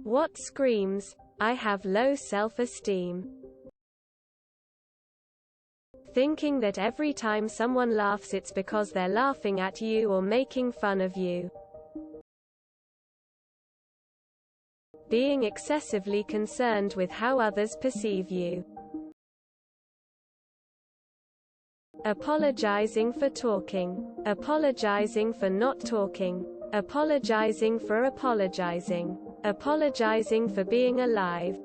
What screams, "I have low self-esteem"? Thinking that every time someone laughs it's because they're laughing at you or making fun of you. Being excessively concerned with how others perceive you. Apologizing for talking. Apologizing for not talking. Apologizing for apologizing. Apologizing for being alive.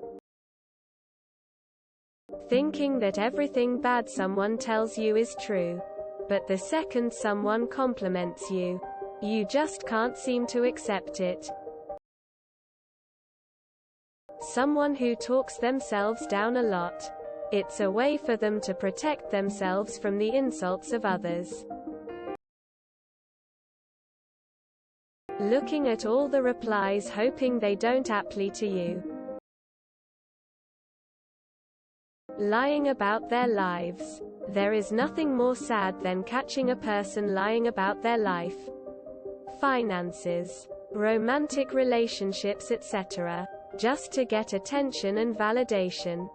Thinking that everything bad someone tells you is true. But the second someone compliments you, you just can't seem to accept it. Someone who talks themselves down a lot. It's a way for them to protect themselves from the insults of others. Looking at all the replies hoping they don't apply to you. Lying about their lives. There is nothing more sad than catching a person lying about their life, finances, romantic relationships, etc., just to get attention and validation.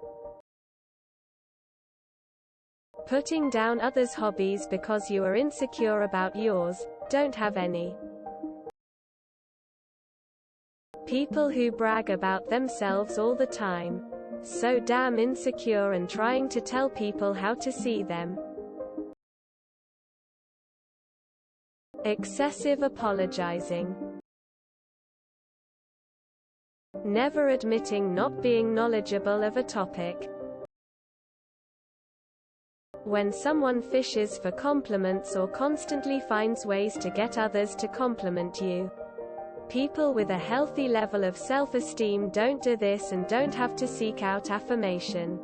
Putting down others' hobbies because you are insecure about yours, don't have any. People who brag about themselves all the time. So damn insecure and trying to tell people how to see them. Excessive apologizing. Never admitting not being knowledgeable of a topic. When someone fishes for compliments or constantly finds ways to get others to compliment you. People with a healthy level of self-esteem don't do this and don't have to seek out affirmation.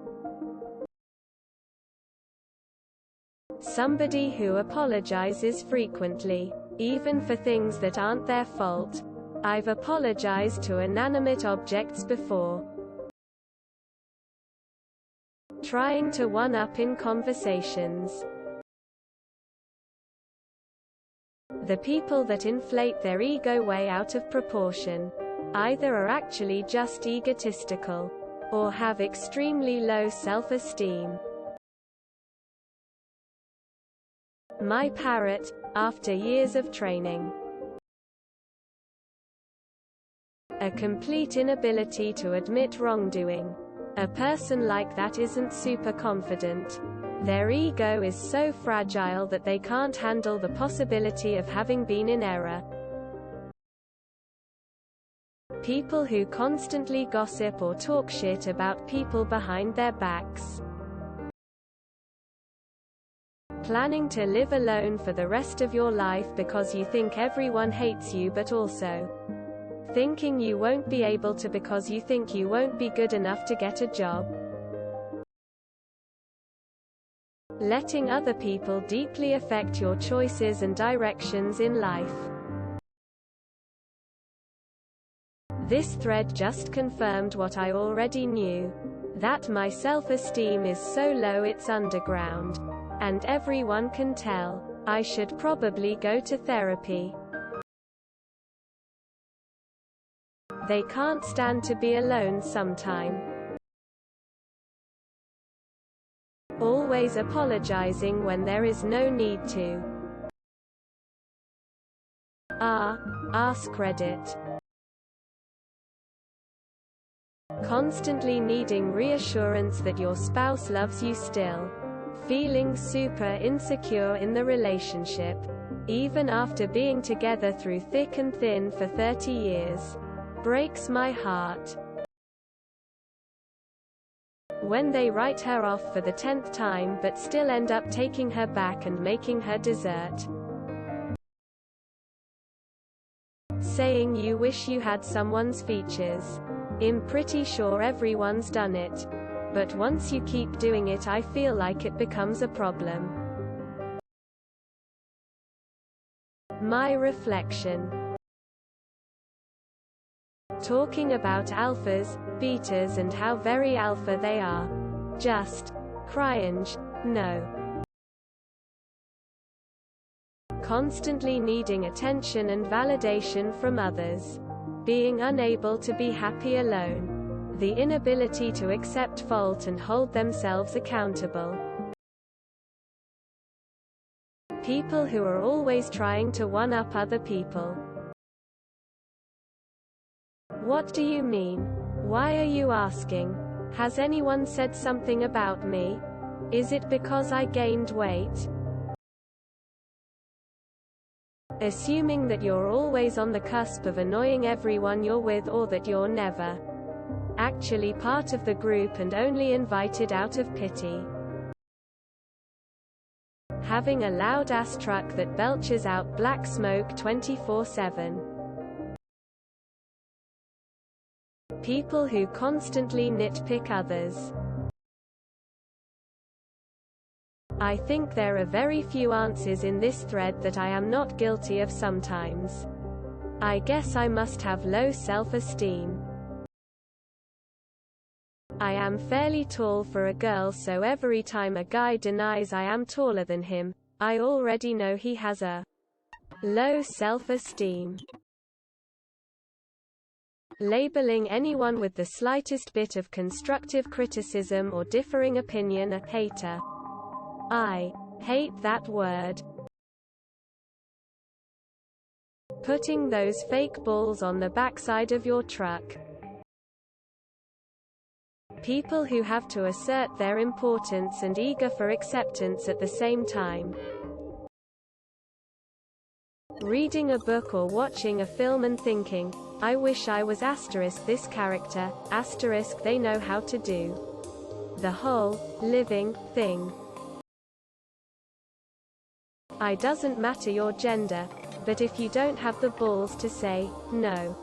Somebody who apologizes frequently, even for things that aren't their fault. I've apologized to inanimate objects before. Trying to one-up in conversations. The people that inflate their ego way out of proportion. Either are actually just egotistical, or have extremely low self-esteem. My parrot, after years of training. A complete inability to admit wrongdoing. A person like that isn't super confident. Their ego is so fragile that they can't handle the possibility of having been in error. People who constantly gossip or talk shit about people behind their backs. Planning to live alone for the rest of your life because you think everyone hates you, but also thinking you won't be able to because you think you won't be good enough to get a job. Letting other people deeply affect your choices and directions in life. This thread just confirmed what I already knew. That my self-esteem is so low it's underground. And everyone can tell. I should probably go to therapy. They can't stand to be alone sometime. Always apologizing when there is no need to. Ask credit. Constantly needing reassurance that your spouse loves you still. Feeling super insecure in the relationship, even after being together through thick and thin for 30 years. Breaks my heart. When they write her off for the 10th time but still end up taking her back and making her dessert. Saying you wish you had someone's features. I'm pretty sure everyone's done it. But once you keep doing it I feel like it becomes a problem. My reflection. Talking about alphas, betas and how very alpha they are. Just cringe. No. Constantly needing attention and validation from others. being unable to be happy alone, the inability to accept fault and hold themselves accountable. People who are always trying to one-up other people. What do you mean? Why are you asking? Has anyone said something about me? Is it because I gained weight? Assuming that you're always on the cusp of annoying everyone you're with, or that you're never actually part of the group and only invited out of pity. Having a loud-ass truck that belches out black smoke 24/7. People who constantly nitpick others. I think there are very few answers in this thread that I am not guilty of sometimes. I guess I must have low self-esteem. I am fairly tall for a girl, so every time a guy denies I am taller than him, I already know he has a low self-esteem. Labeling anyone with the slightest bit of constructive criticism or differing opinion a hater. I hate that word. Putting those fake balls on the backside of your truck. People who have to assert their importance and eager for acceptance at the same time. Reading a book or watching a film and thinking, I wish I was * this character, * they know how to do the whole living thing. It doesn't matter your gender, but if you don't have the balls to say no.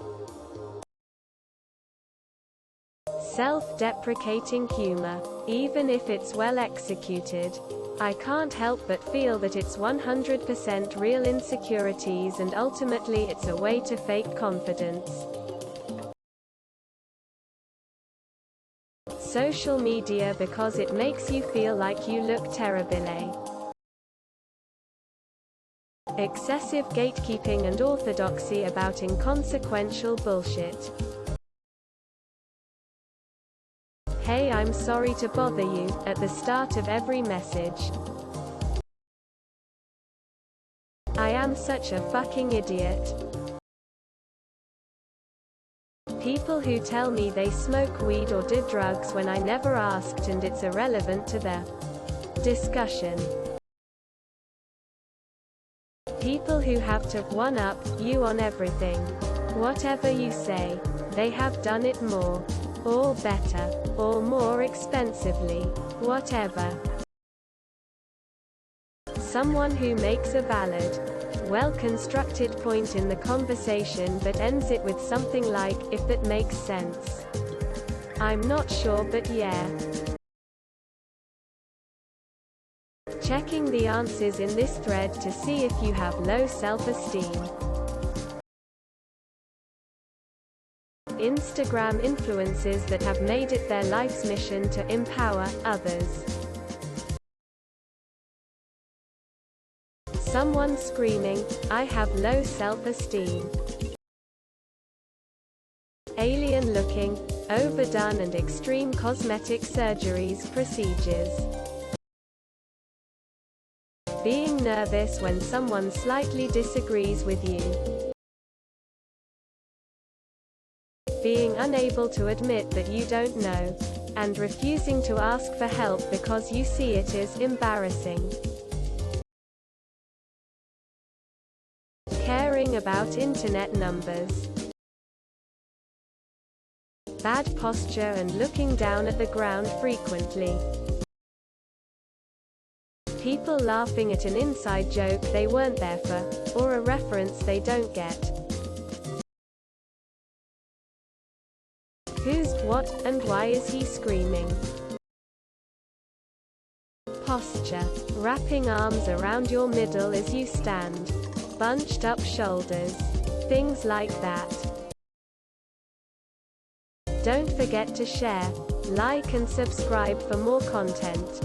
Self-deprecating humor, even if it's well executed. I can't help but feel that it's 100% real insecurities, and ultimately it's a way to fake confidence. Social media because it makes you feel like you look terrible. Excessive gatekeeping and orthodoxy about inconsequential bullshit. Hey, I'm sorry to bother you, at the start of every message. I am such a fucking idiot. People who tell me they smoke weed or did drugs when I never asked and it's irrelevant to the discussion. People who have to one-up you on everything. Whatever you say, they have done it more, or better, or more expensively, whatever. Someone who makes a valid, well-constructed point in the conversation but ends it with something like, if that makes sense. I'm not sure, but yeah. Checking the answers in this thread to see if you have low self-esteem. Instagram influencers that have made it their life's mission to empower others. Someone screaming, I have low self-esteem. Alien-looking, overdone and extreme cosmetic surgeries procedures. Being nervous when someone slightly disagrees with you. Being unable to admit that you don't know, and refusing to ask for help because you see it as embarrassing. Caring about internet numbers. Bad posture and looking down at the ground frequently. People laughing at an inside joke they weren't there for, or a reference they don't get. Who's, what, and why is he screaming? Posture. Wrapping arms around your middle as you stand. Bunched up shoulders. Things like that. Don't forget to share, like and subscribe for more content.